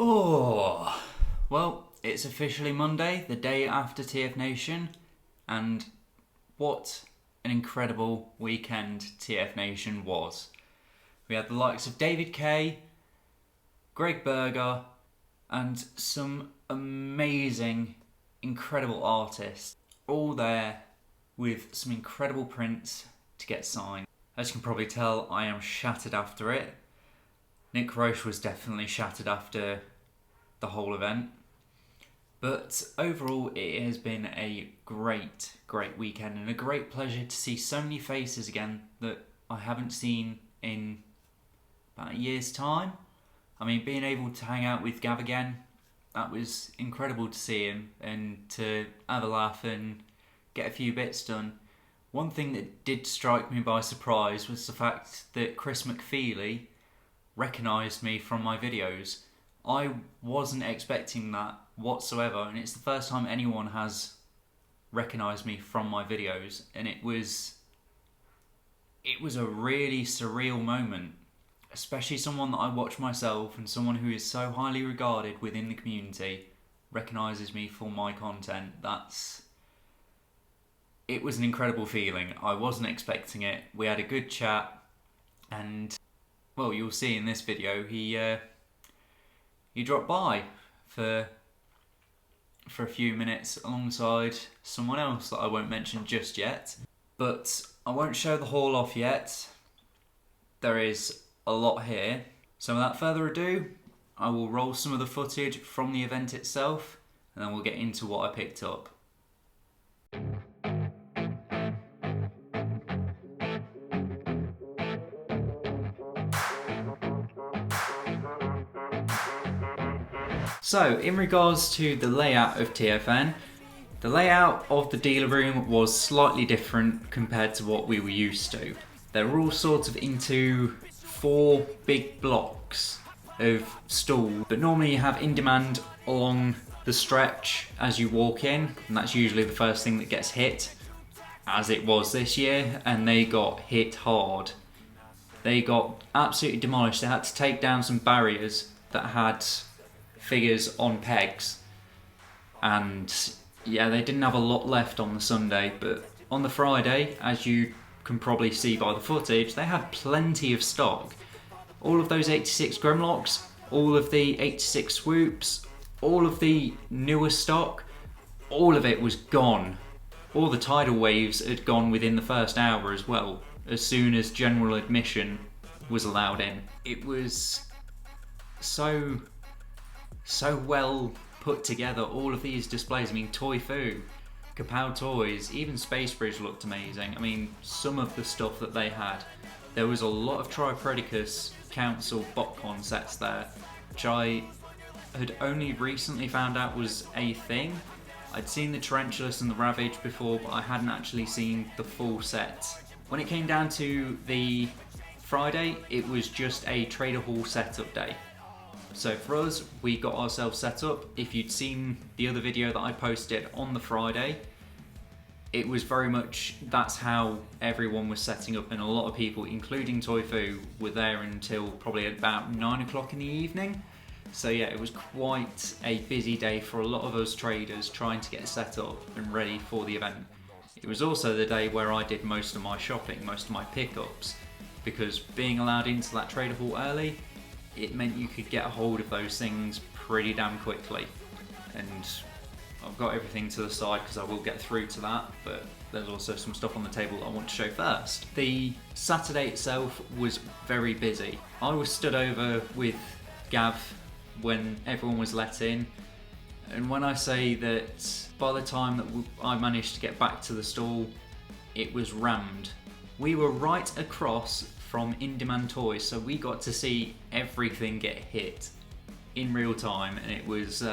Oh, well, it's officially Monday, the day after TFNation, and what an incredible weekend TFNation was. We had the likes of David Kay, Greg Berger, and some amazing, incredible artists, all there with some incredible prints to get signed. As you can probably tell, I am shattered after it. Nick Roche was definitely shattered after the whole event. But overall, it has been a great weekend and a great pleasure to see so many faces again that I haven't seen in about a year's time. I mean, being able to hang out with Gav again, that was incredible to see him and to have a laugh and get a few bits done. One thing that did strike me by surprise was the fact that Chris McFeely recognised me from my videos. I wasn't expecting that whatsoever, and it's the first time anyone has recognised me from my videos, and it was a really surreal moment, especially someone that I watch myself and someone who is so highly regarded within the community recognises me for my content. It was an incredible feeling. I wasn't expecting it. We had a good chat, and well, you'll see in this video, he dropped by for a few minutes alongside someone else that I won't mention just yet. But I won't show the haul off yet. There is a lot here. So without further ado, I will roll some of the footage from the event itself, and then we'll get into what I picked up. So, in regards to the layout of TFN, the layout of the dealer room was slightly different compared to what we were used to. They were all sort of into 4 big blocks of stall, but normally you have in demand along the stretch as you walk in, and that's usually the first thing that gets hit, as it was this year, and they got hit hard. They got absolutely demolished. They had to take down some barriers that had figures on pegs, and yeah, they didn't have a lot left on the Sunday, but on the Friday, as you can probably see by the footage, they had plenty of stock. All of those 86 Grimlocks, all of the 86 swoops, all of the newer stock, all of it was gone. All the tidal waves had gone within the first hour as well, as soon as general admission was allowed in. It was so well put together, all of these displays. I mean, Toy Fu, Kapow Toys, even Space Bridge looked amazing. I mean, some of the stuff that they had. There was a lot of Tripredicus Council BotCon sets there, which I had only recently found out was a thing. I'd seen the Tarantulas and the Ravage before, but I hadn't actually seen the full set. When it came down to the Friday, it was just a Trader Hall setup day. So for us, we got ourselves set up. If you'd seen the other video that I posted on the Friday, it was very much, that's how everyone was setting up, and a lot of people, including Toy Fu, were there until probably about 9 o'clock in the evening. So yeah, it was quite a busy day for a lot of us traders trying to get set up and ready for the event. It was also the day where I did most of my shopping, most of my pickups, because being allowed into that Trader Hall early, it meant you could get a hold of those things pretty damn quickly. And I've got everything to the side because I will get through to that, but there's also some stuff on the table that I want to show first. The Saturday itself was very busy. I was stood over with Gav when everyone was let in, and when I say that by the time that I managed to get back to the stall, it was rammed. We were right across from In Demand Toys, so we got to see everything get hit in real time, and it was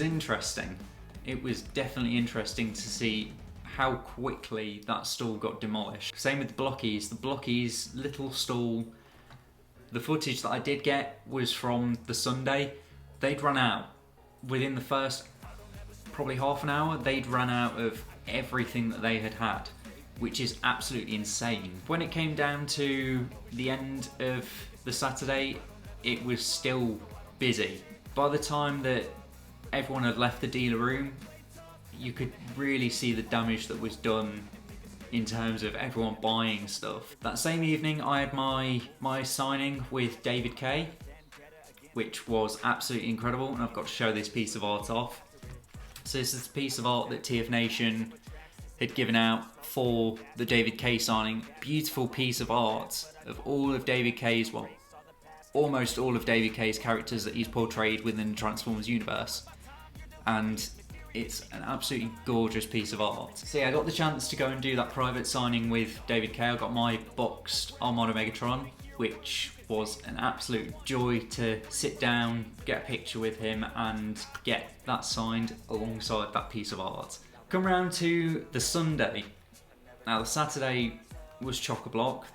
interesting. It was definitely interesting to see how quickly that stall got demolished. Same with the Blockies. The Blockies little stall, the footage that I did get was from the Sunday. They'd run out within the first probably half an hour. They'd run out of everything that they had, which is absolutely insane. When it came down to the end of the Saturday, it was still busy, By the time that everyone had left the dealer room, you could really see the damage that was done in terms of everyone buying stuff. That same evening I had my signing with David Kay, which was absolutely incredible, and I've got to show this piece of art off. So this is a piece of art that TFNation had given out for the David Kay signing. Beautiful piece of art of all of David Kay's, well, almost all of David Kay's characters that he's portrayed within the Transformers universe. And it's an absolutely gorgeous piece of art. So yeah, I got the chance to go and do that private signing with David Kay. I got my boxed Armada Megatron, which was an absolute joy to sit down, get a picture with him and get that signed alongside that piece of art. Come round to the Sunday. Now the Saturday was chock-a-block.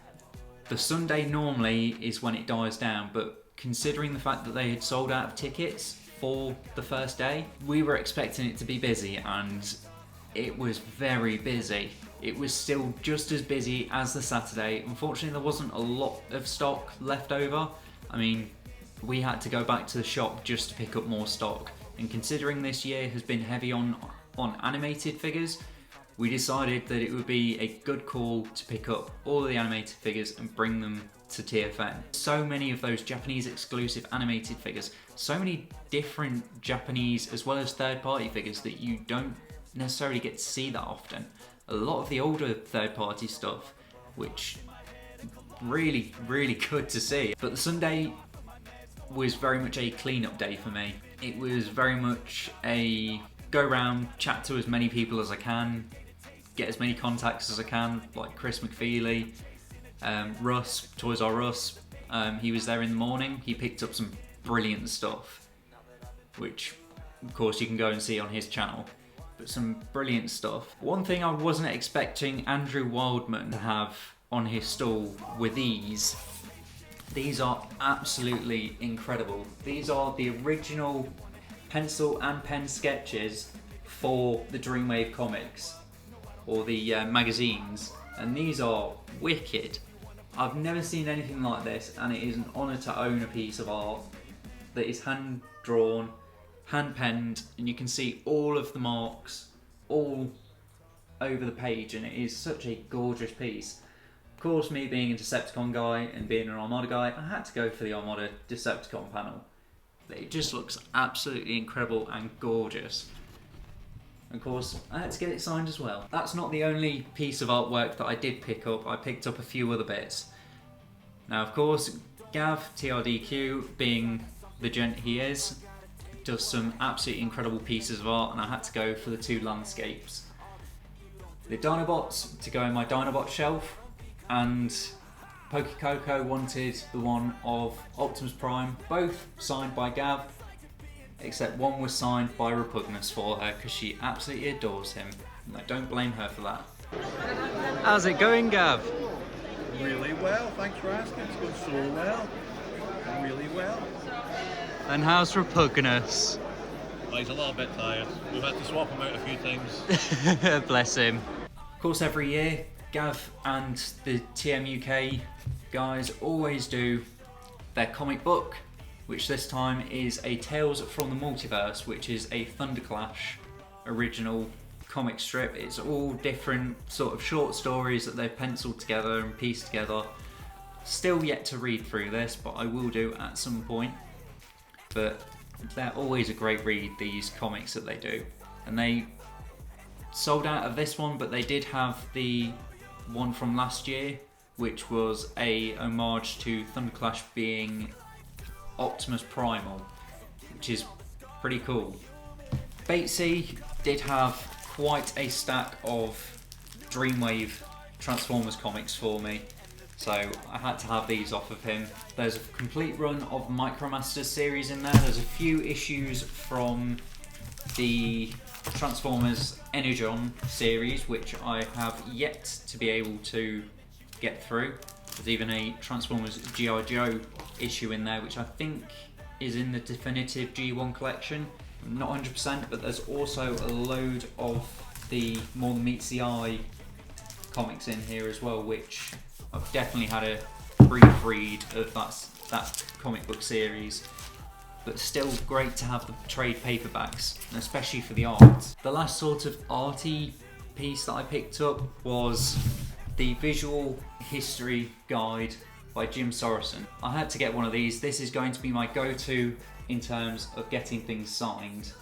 The Sunday normally is when it dies down, but considering the fact that they had sold out of tickets for the first day, we were expecting it to be busy, and it was very busy. It was still just as busy as the Saturday. Unfortunately, there wasn't a lot of stock left over. I mean, we had to go back to the shop just to pick up more stock. And considering this year has been heavy on animated figures, we decided that it would be a good call to pick up all of the animated figures and bring them to TFN. So many of those Japanese exclusive animated figures, so many different Japanese as well as third-party figures that you don't necessarily get to see that often. A lot of the older third-party stuff, which really good to see. But the Sunday was very much a clean-up day for me. It was very much a go around, chat to as many people as I can, get as many contacts as I can, like Chris McFeely, Russ, Toys R Us. He was there in the morning. He picked up some brilliant stuff, which of course you can go and see on his channel. But some brilliant stuff. One thing I wasn't expecting Andrew Wildman to have on his stall were these. These are absolutely incredible. These are the original pencil and pen sketches for the Dreamwave comics, or the magazines, and these are wicked. I've never seen anything like this, and it is an honour to own a piece of art that is hand drawn, hand penned, and you can see all of the marks all over the page, and it is such a gorgeous piece. Of course, me being a Decepticon guy and being an Armada guy, I had to go for the Armada Decepticon panel. It just looks absolutely incredible and gorgeous. Of course, I had to get it signed as well. That's not the only piece of artwork that I did pick up. I picked up a few other bits. Now, of course, Gav, TRDQ, being the gent he is, does some absolutely incredible pieces of art, and I had to go for the two landscapes. The Dinobots to go in my Dinobot shelf, and Pokecoco wanted the one of Optimus Prime, both signed by Gav, except one was signed by Repugnus for her because she absolutely adores him, and I don't blame her for that. How's it going, Gav? Really well, thanks for asking. It's going so well. Really well. And how's Repugnus? Oh, he's a little bit tired. We've had to swap him out a few times. Bless him. Of course, every year, Gav and the TMUK guys always do their comic book, which this time is a Tales from the Multiverse, which is a Thunderclash original comic strip. It's all different sort of short stories that they've penciled together and pieced together. Still yet to read through this, but I will do at some point. But they're always a great read, these comics that they do. And they sold out of this one, but they did have the one from last year, which was a homage to Thunderclash being Optimus Primal, which is pretty cool. Batesy did have quite a stack of Dreamwave Transformers comics for me, so I had to have these off of him. There's a complete run of Micromasters series in there. There's a few issues from the Transformers Energon series, which I have yet to be able to get through. There's even a Transformers G.I. Joe issue in there, which I think is in the definitive G1 collection. I'm not 100%, but there's also a load of the More Than Meets the Eye comics in here as well, which I've definitely had a brief read of that comic book series. but still great to have the trade paperbacks, and especially for the art. The last sort of arty piece that I picked up was the Visual History Guide by Jim Sorrison. I had to get one of these. This is going to be my go-to in terms of getting things signed.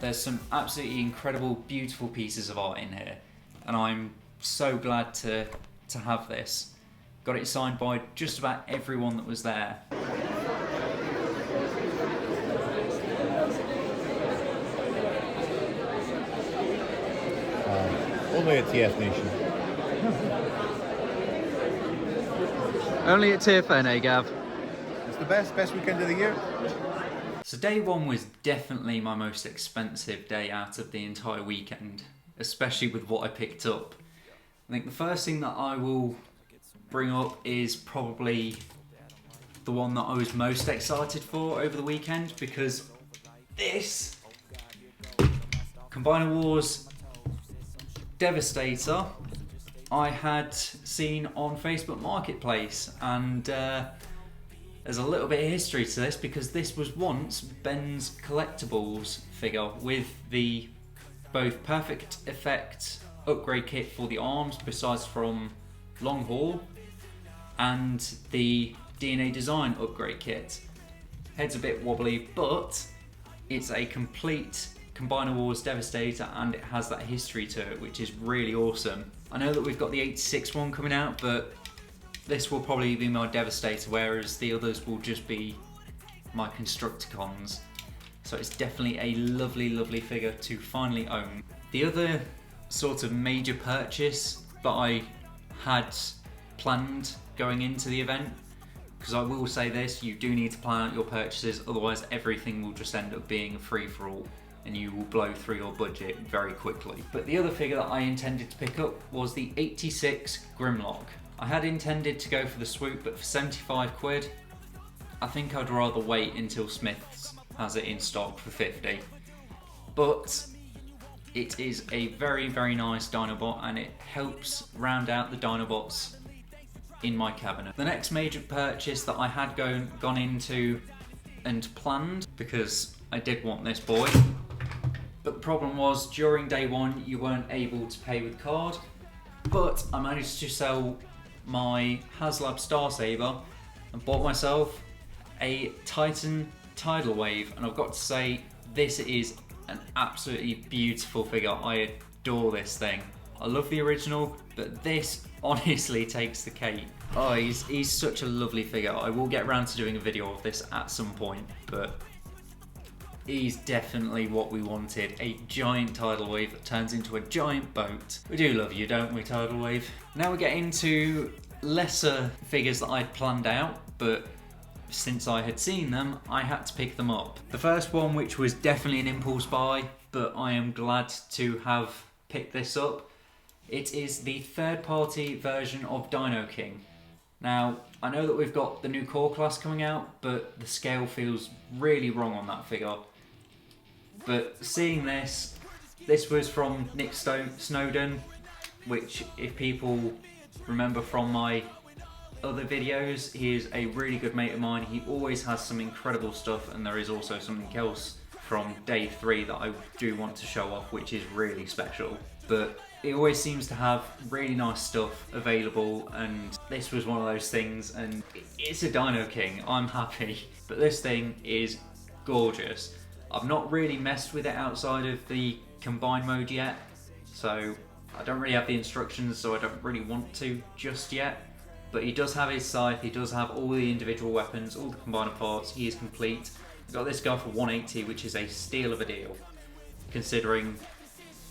There's some absolutely incredible, beautiful pieces of art in here, and I'm so glad to have this. Got it signed by just about everyone that was there. Only at TFNation. Only at TFN, eh, Gav? It's the best weekend of the year. So day one was definitely my most expensive day out of the entire weekend, especially with what I picked up. I think the first thing that I will bring up is probably the one that I was most excited for over the weekend, because this Combiner Wars Devastator I had seen on Facebook Marketplace, and there's a little bit of history to this, because this was once Ben's Collectibles figure with the both Perfect Effect upgrade kit for the arms, besides from Long Haul, and the DNA Design upgrade kit. Head's a bit wobbly, but it's a complete Combiner Wars Devastator, and it has that history to it, which is really awesome. I know that we've got the 86 one coming out, but this will probably be my Devastator, whereas the others will just be my Constructicons. So it's definitely a lovely, lovely figure to finally own. The other sort of major purchase that I had planned going into the event, because I will say this, you do need to plan out your purchases, otherwise everything will just end up being a free-for-all and you will blow through your budget very quickly. But the other figure that I intended to pick up was the 86 Grimlock. I had intended to go for the swoop, but for 75 quid, I think I'd rather wait until Smith's has it in stock for 50. But it is a very, very nice Dinobot, and it helps round out the Dinobots in my cabinet. The next major purchase that I had gone into and planned, because I did want this boy, but the problem was during day one you weren't able to pay with card, but I managed to sell my HasLab Star Saber and bought myself a Titan Tidal Wave, and I've got to say, this is an absolutely beautiful figure. I adore this thing. I love the original, but this honestly takes the cake. Oh, he's such a lovely figure. I will get around to doing a video of this at some point, but he's definitely what we wanted. A giant tidal wave that turns into a giant boat. We do love you, don't we, Tidal Wave? Now we get into lesser figures that I'd planned out, but since I had seen them, I had to pick them up. The first one, which was definitely an impulse buy, but I am glad to have picked this up. It is the third-party version of Dino King. Now, I know that we've got the new core class coming out, but the scale feels really wrong on that figure. But seeing this was from Nick Snowden, which, if people remember from my other videos, he is a really good mate of mine. He always has some incredible stuff, and there is also something else from day 3 that I do want to show off, which is really special. But he always seems to have really nice stuff available, and this was one of those things, and it's a Dino King, I'm happy. But this thing is gorgeous. I've not really messed with it outside of the combine mode yet, so I don't really have the instructions, so I don't really want to just yet. But he does have his scythe, he does have all the individual weapons, all the combiner parts, he is complete. I got this guy for 180, which is a steal of a deal, considering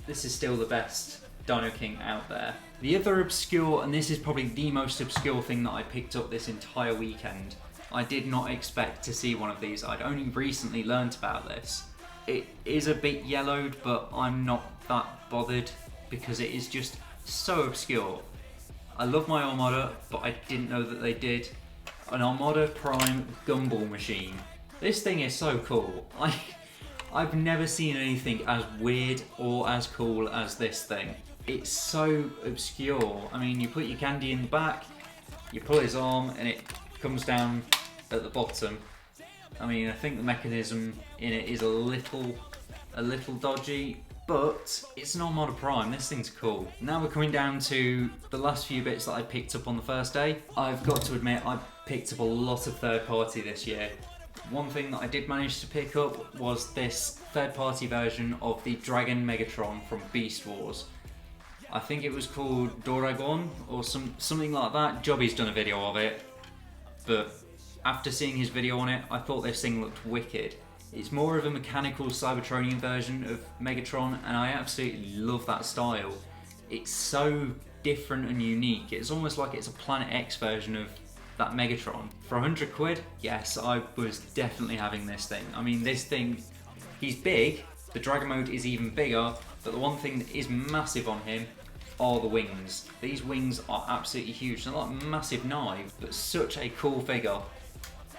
this is still the best Dino King out there. The other obscure, and this is probably the most obscure thing that I picked up this entire weekend, I did not expect to see one of these. I'd only recently learnt about this. It is a bit yellowed, but I'm not that bothered because it is just so obscure. I love my Armada, but I didn't know that they did an Armada Prime Gumball machine. This thing is so cool. I've never seen anything as weird or as cool as this thing. It's so obscure. I mean, you put your candy in the back, you pull his arm, and it comes down at the bottom, I mean, I think the mechanism in it is a little dodgy, but it's an Armada Prime. This thing's cool. Now we're coming down to the last few bits that I picked up on the first day. I've got to admit, I picked up a lot of third party this year. One thing that I did manage to pick up was this third party version of the Dragon Megatron from Beast Wars. I think it was called Doragon or something like that. Jobby's done a video of it, but after seeing his video on it, I thought this thing looked wicked. It's more of a mechanical Cybertronian version of Megatron, and I absolutely love that style. It's so different and unique. It's almost like it's a Planet X version of that Megatron. For 100 quid, yes, I was definitely having this thing. I mean, this thing, he's big, the Dragon mode is even bigger, but the one thing that is massive on him are the wings. These wings are absolutely huge. They're like massive knives, but such a cool figure.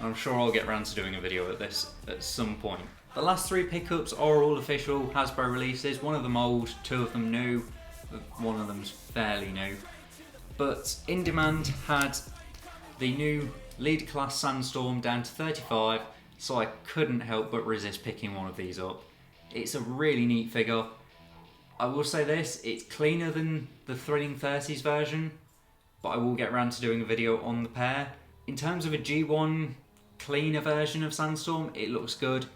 I'm sure I'll get around to doing a video of this at some point. The last three pickups are all official Hasbro releases. One of them old, two of them new, one of them's fairly new. But In Demand had the new Leader Class Sandstorm down to 35, so I couldn't help but resist picking one of these up. It's a really neat figure. I will say this, it's cleaner than the Thrilling 30s version, but I will get around to doing a video on the pair. In terms of a G1 cleaner version of Sandstorm, it looks good.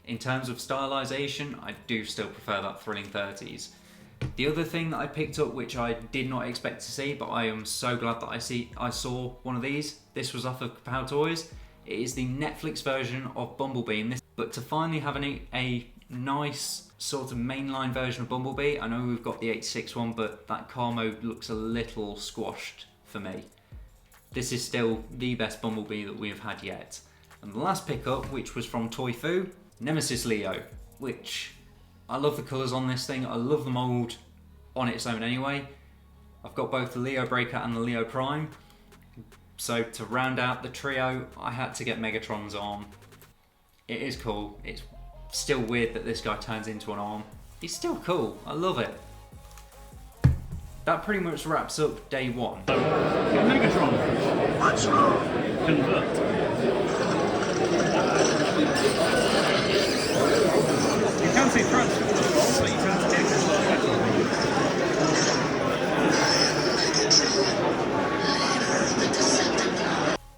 In terms of stylisation, I do still prefer that Thrilling 30s. The other thing that I picked up, which I did not expect to see, but I am so glad that I saw one of these. This was off of Kapow Toys. It is the Netflix version of Bumblebee. But to finally have a nice sort of mainline version of Bumblebee, I know we've got the 86 one, but that car mode looks a little squashed for me. This is still the best Bumblebee that we have had yet. And the last pickup, which was from Toy Fu, Nemesis Leo, which I love the colours on this thing. I love the mould on its own anyway. I've got both the Leo Breaker and the Leo Prime. So to round out the trio, I had to get Megatron's arm. It is cool. It's still weird that this guy turns into an arm. He's still cool. I love it. That pretty much wraps up day one. Megatron. Let's go. Convert. You can see transfer, but you can't take this one.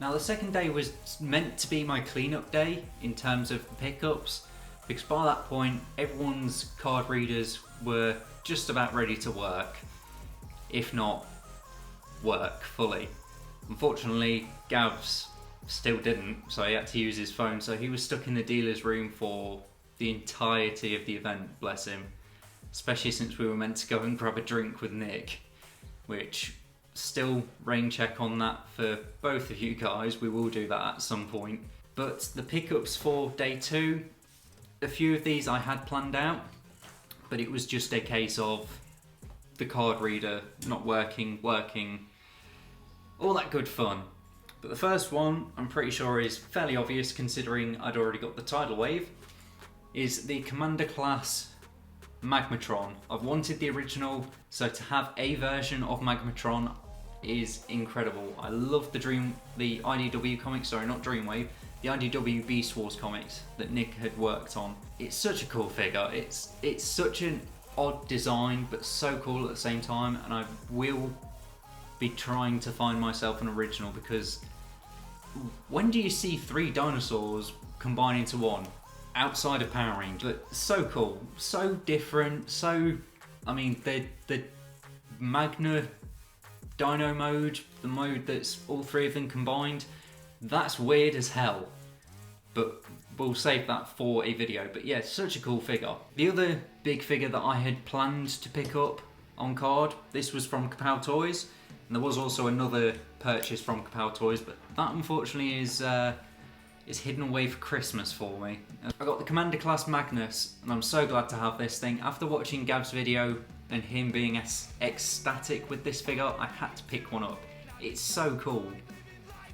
Now the second day was meant to be my cleanup day in terms of the pickups, because by that point everyone's card readers were just about ready to work, if not work fully. Unfortunately, Gav's still didn't, so he had to use his phone, so he was stuck in the dealer's room for the entirety of the event, bless him. Especially since we were meant to go and grab a drink with Nick, which still rain check on that for both of you guys. We will do that at some point. But the pickups for day two, a few of these I had planned out, but it was just a case of the card reader not working, all that good fun. But the first one, I'm pretty sure is fairly obvious considering I'd already got the tidal wave, is the Commander Class Magmatron. I've wanted the original, so to have a version of Magmatron is incredible. I love the IDW comics, sorry, not Dreamwave, the IDW Beast Wars comics that Nick had worked on. It's such a cool figure. It's such an odd design, but so cool at the same time, and I will be trying to find myself an original, because when do you see three dinosaurs combine into one outside of Power Rangers? But so cool, so different, so, I mean, the Magna Dino mode, the mode that's all three of them combined, that's weird as hell, but we'll save that for a video. But yeah, such a cool figure. The other big figure that I had planned to pick up on card, this was from Kapow Toys, and there was also another purchase from Kapow Toys, but that unfortunately is hidden away for Christmas for me. I got the Commander Class Magnus, and I'm so glad to have this thing. After watching Gav's video and him being ecstatic with this figure, I had to pick one up. It's so cool.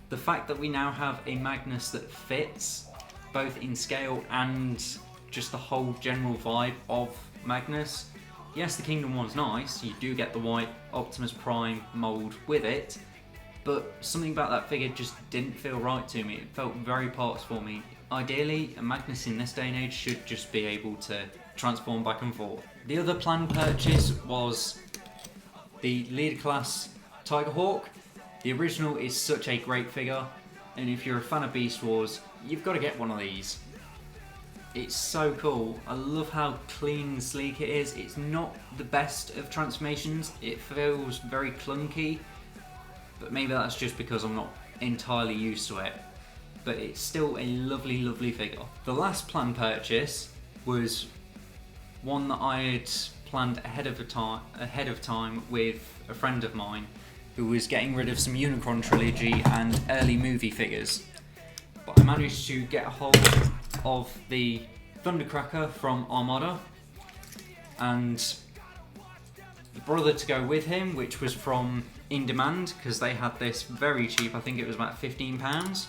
The fact that we now have a Magnus that fits, both in scale and just the whole general vibe of Magnus. Yes, the Kingdom one's nice, you do get the white Optimus Prime mould with it, but something about that figure just didn't feel right to me. It felt very parts for me. ideally, a Magnus in this day and age should just be able to transform back and forth. The other planned purchase was the leader class Tigerhawk. The original is such a great figure, and if you're a fan of Beast Wars, you've got to get one of these. It's so cool. I love how clean and sleek it is. It's not the best of transformations. It feels very clunky, but maybe that's just because I'm not entirely used to it. But it's still a lovely, lovely figure. The last planned purchase was one that I had planned ahead of time with a friend of mine who was getting rid of some Unicron trilogy and early movie figures. But I managed to get a hold of the Thundercracker from Armada and the brother to go with him, which was from In Demand, because they had this very cheap. I think it was about £15.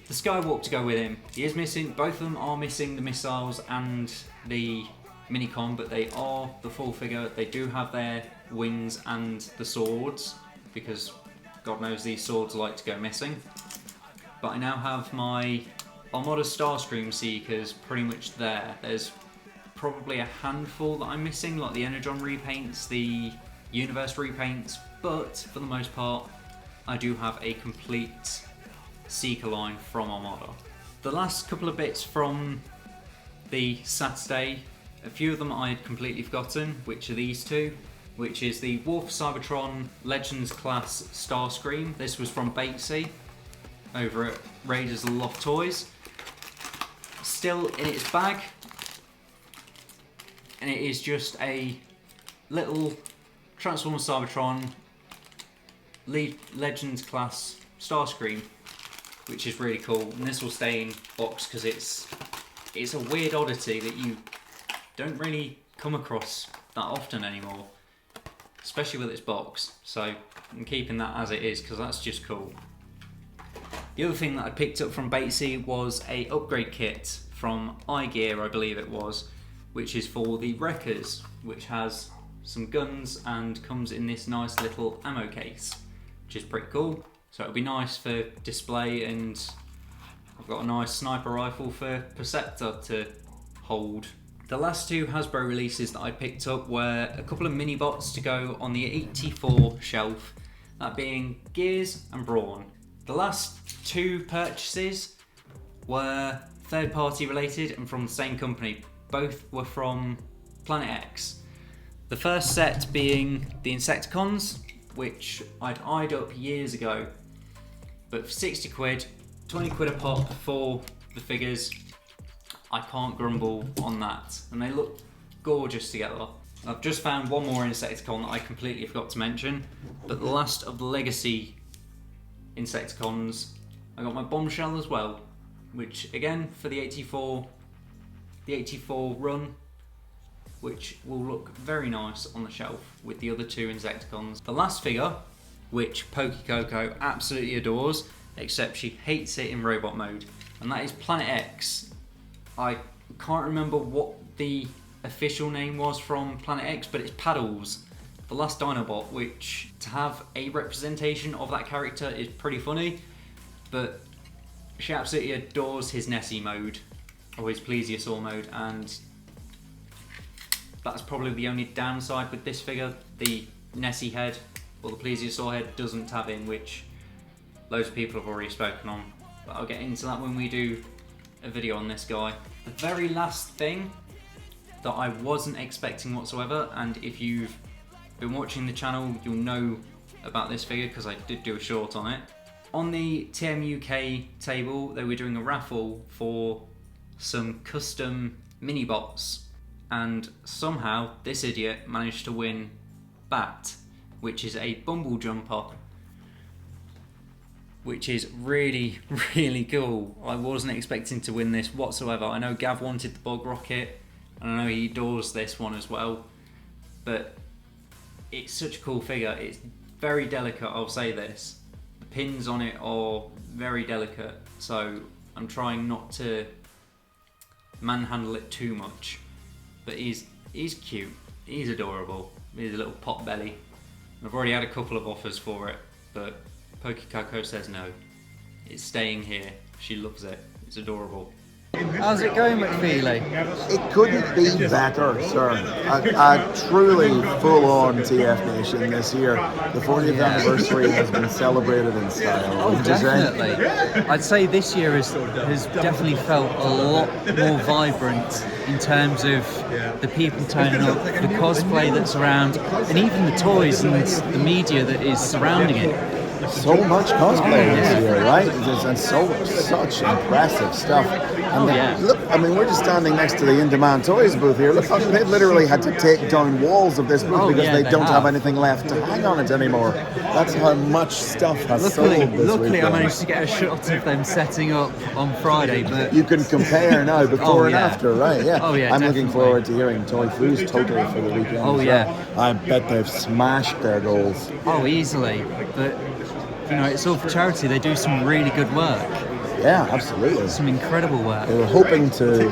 The Skywarp to go with him. He is missing, both of them are missing the missiles and the Minicon, but they are the full figure. They do have their wings and the swords, because God knows these swords like to go missing. But I now have my Armada Starscream Seekers pretty much there. There's probably a handful that I'm missing, like the Energon repaints, the Universe repaints, but for the most part I do have a complete Seeker line from Armada. The last couple of bits from the Saturday, a few of them I had completely forgotten, which are these two, which is the Wolf Cybertron Legends class Starscream. This was from Batesy over at Raiders of the Loft Toys. Still in its bag, and it is just a little Transformer Cybertron Legends class Starscream, which is really cool. And this will stay in box because it's a weird oddity that you don't really come across that often anymore, especially with its box. So I'm keeping that as it is because that's just cool. The other thing that I picked up from Batesy was a upgrade kit from iGear, I believe it was, which is for the Wreckers, which has some guns and comes in this nice little ammo case, which is pretty cool. So it'll be nice for display, and I've got a nice sniper rifle for Perceptor to hold. The last two Hasbro releases that I picked up were a couple of mini bots to go on the 84 shelf, that being Gears and Brawn. The last two purchases were third party related and from the same company. Both were from Planet X. The first set being the Insecticons, which I'd eyed up years ago, but for 60 quid, 20 quid a pop for the figures, I can't grumble on that, and they look gorgeous together. I've just found one more Insecticon that I completely forgot to mention, but the last of the Legacy Insecticons, I got my Bombshell as well, which again for the 84 run, which will look very nice on the shelf with the other two Insecticons. The last figure, which Pokecoco absolutely adores, except she hates it in robot mode, and that is Planet X. I can't remember what the official name was from Planet X, but it's Paddles, the last Dinobot, which to have a representation of that character is pretty funny, but she absolutely adores his Nessie mode, or his Plesiosaur mode, and that's probably the only downside with this figure. The Nessie head, or the Plesiosaur head, doesn't tab in, which loads of people have already spoken on, but I'll get into that when we do a video on this guy. The very last thing that I wasn't expecting whatsoever, and if you've been watching the channel you'll know about this figure because I did do a short on it. On the TM UK table they were doing a raffle for some custom mini bots, and somehow this idiot managed to win Bat, which is a Bumble Jumper, which is really, really cool. I wasn't expecting to win this whatsoever. I know Gav wanted the Bog Rocket, and I know he adores this one as well, but it's such a cool figure. It's very delicate, I'll say this. The pins on it are very delicate, so I'm trying not to manhandle it too much. But he's cute, he's adorable. He's a little pot belly. I've already had a couple of offers for it, but Pokecoco says no. It's staying here. She loves it. It's adorable. How's it going, McFeely? It couldn't be better, sir. A truly full-on TFNation this year. The 40th anniversary has been celebrated in style. Oh, definitely. I'd say this year has definitely felt a lot more vibrant in terms of the people turning up, the cosplay that's around, and even the toys and the media that is surrounding it. So much cosplay this year, right? And such impressive stuff. And look, I mean, we're just standing next to the In-Demand Toys booth here. Look, they've literally had to take down walls of this booth because they don't have anything left to hang on it anymore. That's how much stuff has sold this Luckily, weekend. I managed to get a shot of them setting up on Friday, but you can compare now before and after, right? Yeah. Oh, yeah, I'm definitely. looking forward to hearing Toy Foo's total for the weekend. Oh, as yeah. well. I bet they've smashed their goals. Oh, easily. But, you know, it's all for charity. They do some really good work. Yeah, absolutely. Some incredible work. They were hoping to,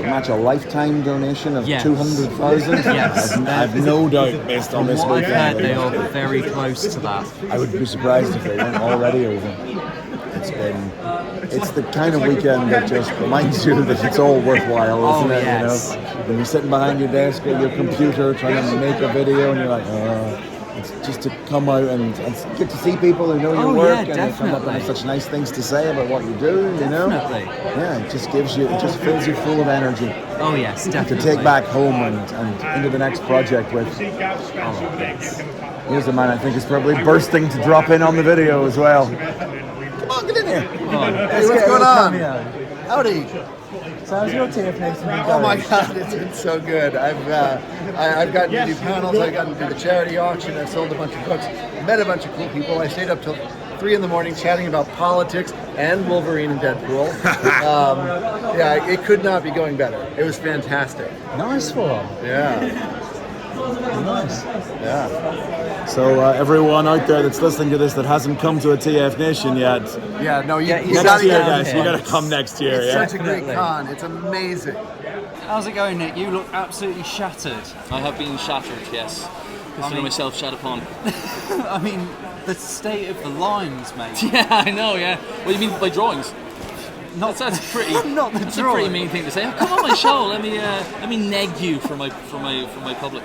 match a lifetime donation of 200,000. Yes. I've no doubt, based on this From what I've weekend, heard, they are very close to that. I would be surprised if they weren't already over. It's the kind of weekend that just reminds you that it's all worthwhile, isn't it? Yes. You know, when you're sitting behind your desk at your computer trying to make a video, and you're like, it's just to come out and get to see people who know your work and come up and have such nice things to say about what you do, you know? Yeah, it just fills you full of energy. Oh yes, definitely. To take back home and into the next project with. Here's a man I think is probably bursting to drop in on the video as well. Come on, get in here. Hey, what's going on? Howdy. So how's your TFNation been Oh my God, it's been so good. I've gotten to do panels, I've gotten to do the charity auction, I've sold a bunch of books, met a bunch of cool people. I stayed up till 3 a.m. chatting about politics and Wolverine and Deadpool. It could not be going better. It was fantastic. Nice one. Yeah. Nice. Yeah. So everyone out there that's listening to this that hasn't come to a TFNation yet, Yeah, no, you next gotta year, get guys, here. you gotta come next year. It's Yeah. such a great con. It's amazing. How's it going, Nick? You look absolutely shattered. I have been shattered, yes. Consider myself shat upon. I mean, the state of the lines, mate. Yeah, I know, yeah. What do you mean by drawings? That's pretty. Not the That's a drawing. pretty mean thing to say. Oh, come on my show. Let me neg you for my public.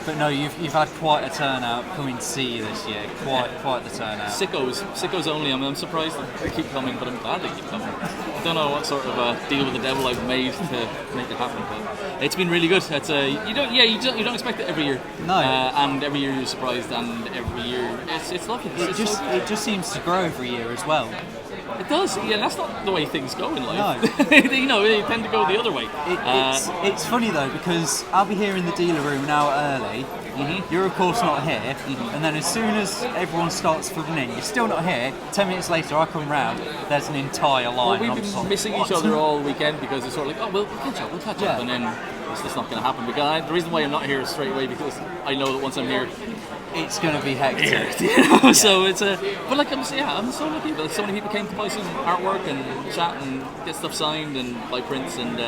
But no, you've had quite a turnout coming to see you this year. Quite the turnout. Sickos only. I'm surprised that they keep coming, but I'm glad they keep coming. I don't know what sort of deal with the devil I've made to make it happen, but it's been really good. It's you don't expect it every year. No. And every year you're surprised, and every year it's lovely. It just seems to grow every year as well. It does, yeah. That's not the way things go in life. No. They tend to go the other way. It's funny though, because I'll be here in the dealer room an hour early. Mm-hmm. You're of course not here, and then as soon as everyone starts flooding in, you're still not here. 10 minutes later, I come round. There's an entire line. Well, we've and I'm just been like, missing what? each other all weekend because it's sort of like, we'll catch up, and then it's just not going to happen. Because the reason why I'm not here straight away because I know that once I'm here, it's going to be hectic. So it's but like I'm so lucky that so many people came to buy some artwork and chat and get stuff signed and buy prints, and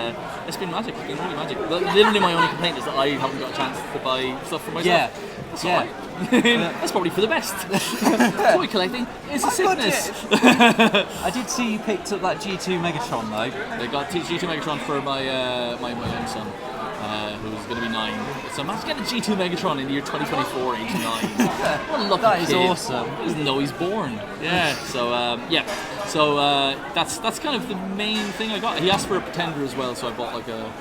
it's been magic. It's been really magic. But literally, my only complaint is that I haven't got a chance to buy stuff for myself. That's probably for the best. Toy collecting is a sickness. I did see you picked up that G2 Megatron though. I got G2 Megatron for my young son, who's going to be 9. So I'm about to get a G2 Megatron in the year 2024, age 9. What a lucky That is kid. awesome. He doesn't know he's born. Yeah. So that's kind of the main thing I got. He asked for a Pretender as well, so I bought like a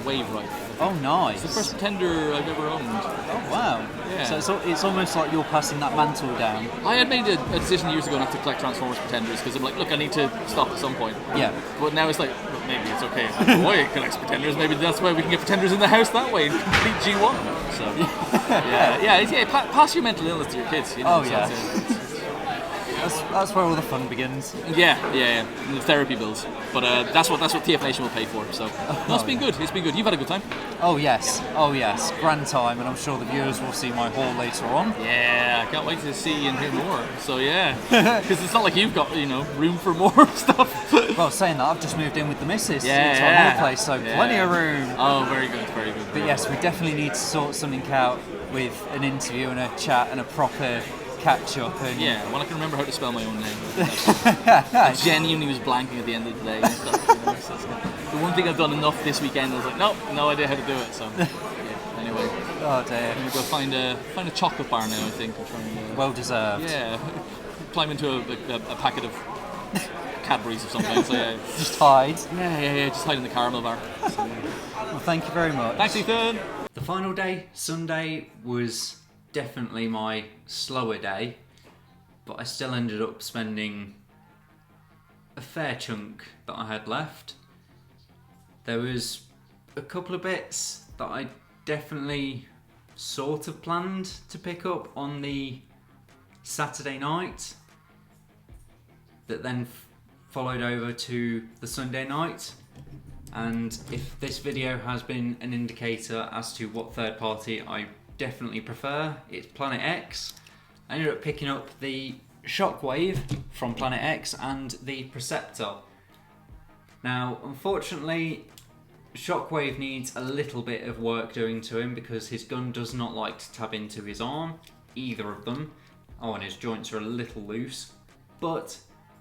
Wave Rider. Oh, nice. It's the first Pretender I've ever owned. Oh, wow. Yeah. So it's almost like you're passing that mantle down. I had made a decision years ago not to collect Transformers Pretenders because I'm like, look, I need to stop at some point. Yeah. But now it's like, well, maybe it's okay if the boy collects Pretenders. Maybe that's why we can get Pretenders in the house that way and complete G1. So, pass your mental illness to your kids. You know, Oh, yeah. That's where all the fun begins. Yeah. And the therapy bills. But that's what TFNation will pay for. So no, it's been good. It's been good. You've had a good time. Oh yes. Grand time, and I'm sure the viewers will see my haul later on. Yeah, I can't wait to see and hear more. So yeah, because it's not like you've got room for more stuff. Well, saying that, I've just moved in with the missus into Yeah. our new place, so plenty of room. Oh, very good. But yes, we definitely need to sort something out with an interview and a chat and a proper catch up. And Yeah, when I can remember how to spell my own name. I genuinely was blanking at the end of the day and stuff. You know, so it's the one thing I've done enough this weekend. I was like, nope, no idea how to do it. So yeah, anyway. Oh dear. I'm gonna go find a chocolate bar now. I think I'm trying. Well deserved. Yeah, climb into a packet of Cadbury's or something. So yeah, Just hide. yeah. Just hide in the caramel bar. So, yeah. Well, thank you very much. Thanks, Ethan. The final day, Sunday, was definitely my slower day, but I still ended up spending a fair chunk that I had left. There was a couple of bits that I definitely sort of planned to pick up on the Saturday night that then followed over to the Sunday night. And if this video has been an indicator as to what third party I definitely prefer, it's Planet X. I ended up picking up the Shockwave from Planet X and the Preceptor. Now, unfortunately, Shockwave needs a little bit of work doing to him because his gun does not like to tab into his arm, either of them. Oh, and his joints are a little loose, but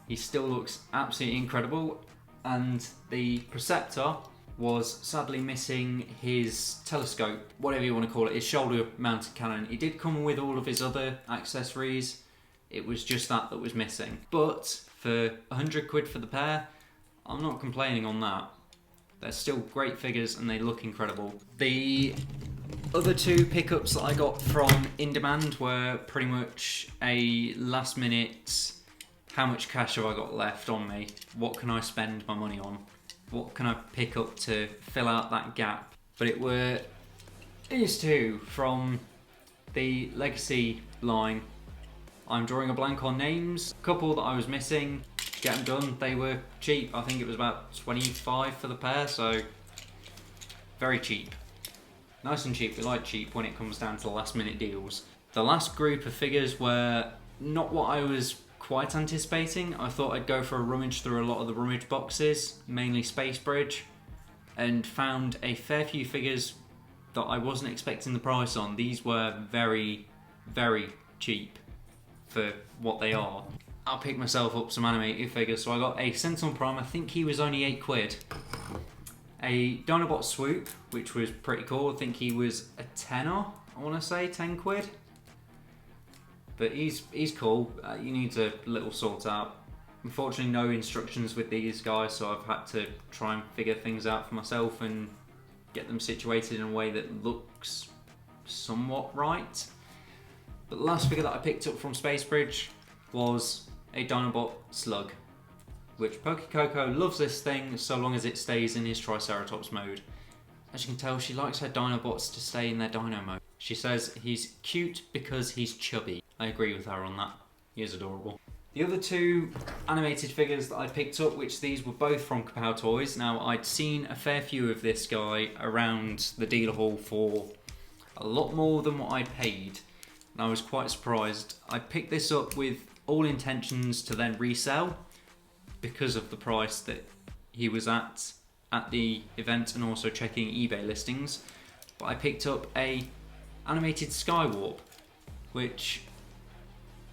he still looks absolutely incredible. And the Preceptor was sadly missing his telescope, whatever you want to call it, his shoulder mounted cannon. It did come with all of his other accessories, it was just that was missing. But for 100 quid for the pair, I'm not complaining on that. They're still great figures and they look incredible. The other two pickups that I got from In Demand were pretty much a last minute, how much cash have I got left on me? What can I spend my money on? What can I pick up to fill out that gap? But it were these two from the Legacy line. I'm drawing a blank on names. A couple that I was missing, get them done. They were cheap. I think it was about 25 for the pair, so very cheap. Nice and cheap. We like cheap when it comes down to the last minute deals. The last group of figures were not what I was quite anticipating. I thought I'd go for a rummage through a lot of the rummage boxes, mainly Space Bridge, and found a fair few figures that I wasn't expecting the price on. These were very, very cheap for what they are. I picked myself up some animated figures, so I got a Sentinel Prime, I think he was only 8 quid. A Dinobot Swoop, which was pretty cool, I think he was a tenner, I want to say, 10 quid. But he's cool, you need a little sort out. Unfortunately no instructions with these guys, so I've had to try and figure things out for myself and get them situated in a way that looks somewhat right. But the last figure that I picked up from Space Bridge was a Dinobot Slug, which Pokecoco loves this thing so long as it stays in his Triceratops mode. As you can tell, she likes her Dinobots to stay in their Dino mode. She says he's cute because he's chubby. I agree with her on that. He is adorable. The other two animated figures that I picked up, which these were both from Kapow Toys. Now, I'd seen a fair few of this guy around the dealer hall for a lot more than what I paid. And I was quite surprised. I picked this up with all intentions to then resell because of the price that he was at the event and also checking eBay listings. But I picked up a animated Skywarp, which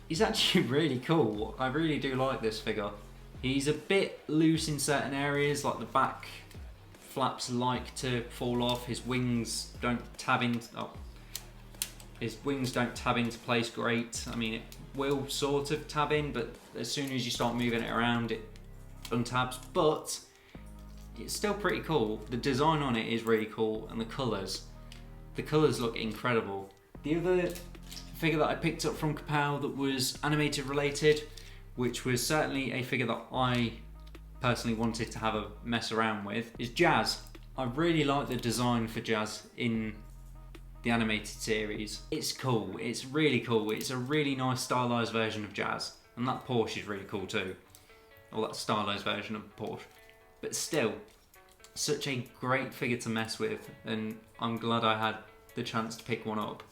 is actually really cool. I really do like this figure. He's a bit loose in certain areas, like the back flaps like to fall off. His wings don't tab into place great. I mean, it will sort of tab in, but as soon as you start moving it around, it untabs. But it's still pretty cool. The design on it is really cool, and the colours look incredible. The other figure that I picked up from Kapow that was animated related, which was certainly a figure that I personally wanted to have a mess around with, is Jazz. I really like the design for Jazz in the animated series. It's cool, it's really cool. It's a really nice stylized version of Jazz, and that Porsche is really cool too, or that stylized version of Porsche. But still, such a great figure to mess with, and I'm glad I had the chance to pick one up.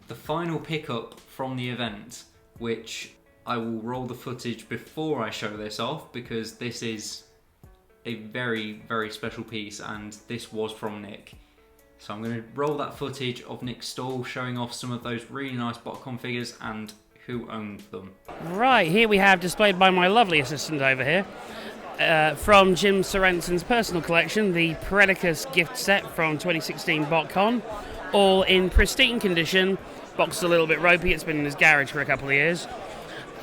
The final pickup from the event, which I will roll the footage before I show this off because this is a very, very special piece, and this was from Nick. So I'm going to roll that footage of Nick's stall showing off some of those really nice BotCon figures and who owned them. Right, here we have, displayed by my lovely assistant over here, from Jim Sorensen's personal collection, the Predicus gift set from 2016 BotCon, all in pristine condition. Box is a little bit ropey, it's been in his garage for a couple of years.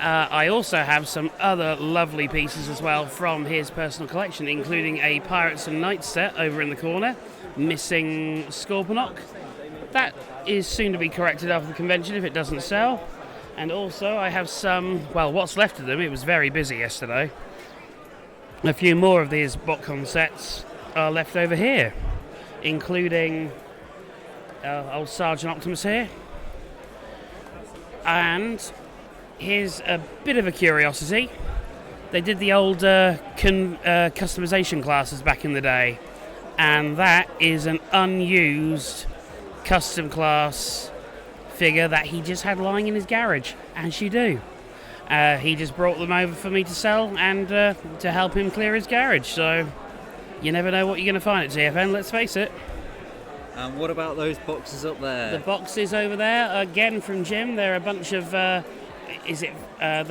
I also have some other lovely pieces as well from his personal collection, including a Pirates and Knights set over in the corner, missing Scorponok. That is soon to be corrected after the convention if it doesn't sell. And also I have some, well, what's left of them, it was very busy yesterday. A few more of these BotCon sets are left over here, including old Sergeant Optimus here. And here's a bit of a curiosity. They did the old customization classes back in the day, and that is an unused custom class figure that he just had lying in his garage, as you do. He just brought them over for me to sell and to help him clear his garage, so you never know what you're going to find at TFN, let's face it. And what about those boxes up there? The boxes over there, again from Jim, they're a bunch of, the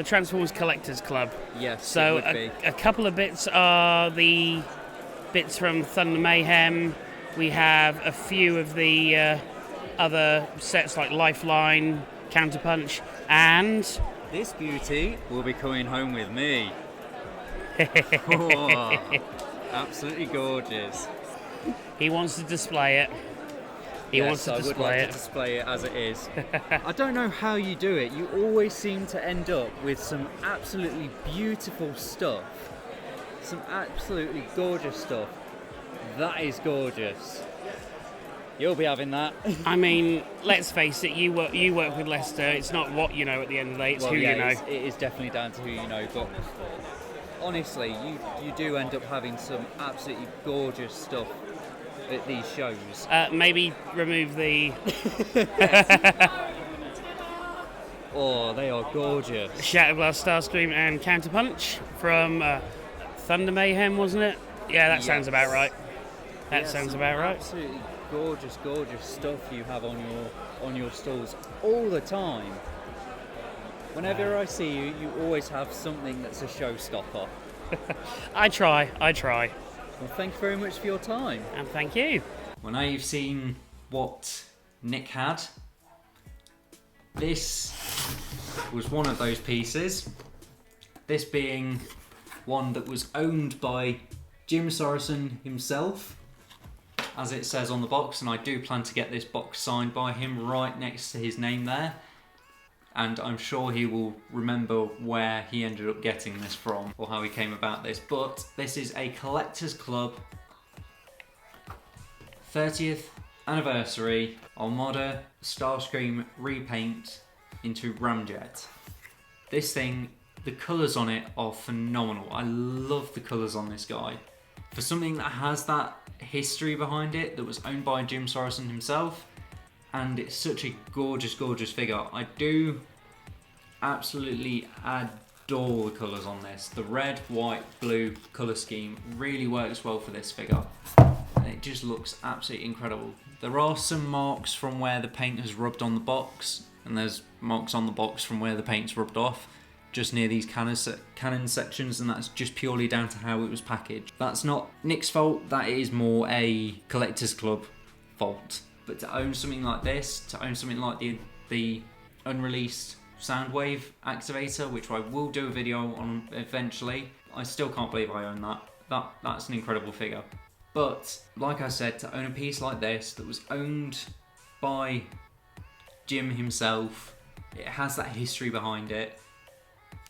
Transformers Collectors Club. Yes, so it would be. A couple of bits are the bits from Thunder Mayhem. We have a few of the other sets like Lifeline, Counterpunch, and this beauty will be coming home with me. Oh, absolutely gorgeous. He wants to display it. He wants to display I would like it. to display it as it is. I don't know how you do it. You always seem to end up with some absolutely beautiful stuff. Some absolutely gorgeous stuff. That is gorgeous. You'll be having that. I mean, let's face it, you work with Lester. It's not what you know at the end of the day, it's who you know. It is definitely down to who you know, but honestly, you do end up having some absolutely gorgeous stuff at these shows. Maybe remove the... Oh, they are gorgeous. Shatterblast, Starscream and Counterpunch from Thunder Mayhem, wasn't it? Yeah, that sounds about right. That sounds about right. Absolutely gorgeous, gorgeous stuff you have on your stalls all the time. Whenever I see you, you always have something that's a showstopper. I try. Well, thank you very much for your time. And thank you. Well, now you've seen what Nick had. This was one of those pieces. This being one that was owned by Jim Sorensen himself, as it says on the box, and I do plan to get this box signed by him right next to his name there. And I'm sure he will remember where he ended up getting this from or how he came about this. But this is a Collectors Club 30th anniversary Armada Starscream repaint into Ramjet. This thing, the colours on it are phenomenal. I love the colours on this guy. For something that has that history behind it, that was owned by Jim Sorensen himself, and it's such a gorgeous, gorgeous figure. I do absolutely adore the colours on this. The red, white, blue colour scheme really works well for this figure. And it just looks absolutely incredible. There are some marks from where the paint has rubbed on the box, and there's marks on the box from where the paint's rubbed off, just near these cannon sections, and that's just purely down to how it was packaged. That's not Nick's fault, that is more a Collectors Club fault. But to own something like this, to own something like the unreleased Soundwave activator, which I will do a video on eventually, I still can't believe I own that. That's an incredible figure. But like I said, to own a piece like this that was owned by Jim himself, it has that history behind it.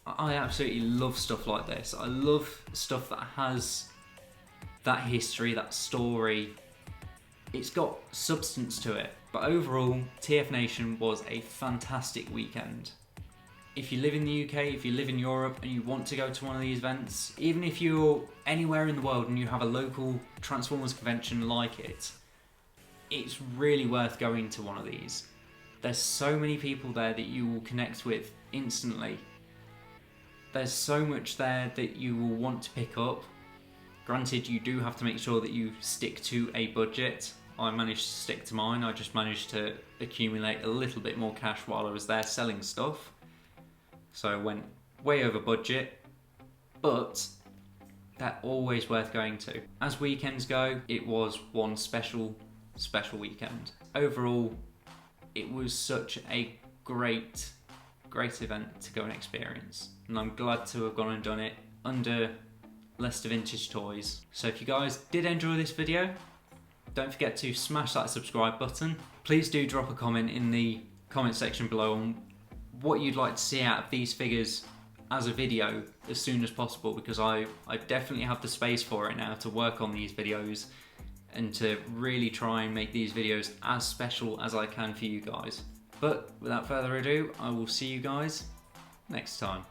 I absolutely love stuff like this. I love stuff that has that history, that story. It's got substance to it. But overall, TFNation was a fantastic weekend. If you live in the UK, if you live in Europe and you want to go to one of these events, even if you're anywhere in the world and you have a local Transformers convention like it, it's really worth going to one of these. There's so many people there that you will connect with instantly. There's so much there that you will want to pick up. Granted, you do have to make sure that you stick to a budget, I managed to stick to mine. I just managed to accumulate a little bit more cash while I was there selling stuff. So I went way over budget, but they're always worth going to. As weekends go, it was one special weekend. Overall, it was such a great event to go and experience, and I'm glad to have gone and done it under Leicester Vintage Toys. So if you guys did enjoy this video, don't forget to smash that subscribe button. Please do drop a comment in the comment section below on what you'd like to see out of these figures as a video as soon as possible, because I definitely have the space for it now to work on these videos and to really try and make these videos as special as I can for you guys. But without further ado, I will see you guys next time.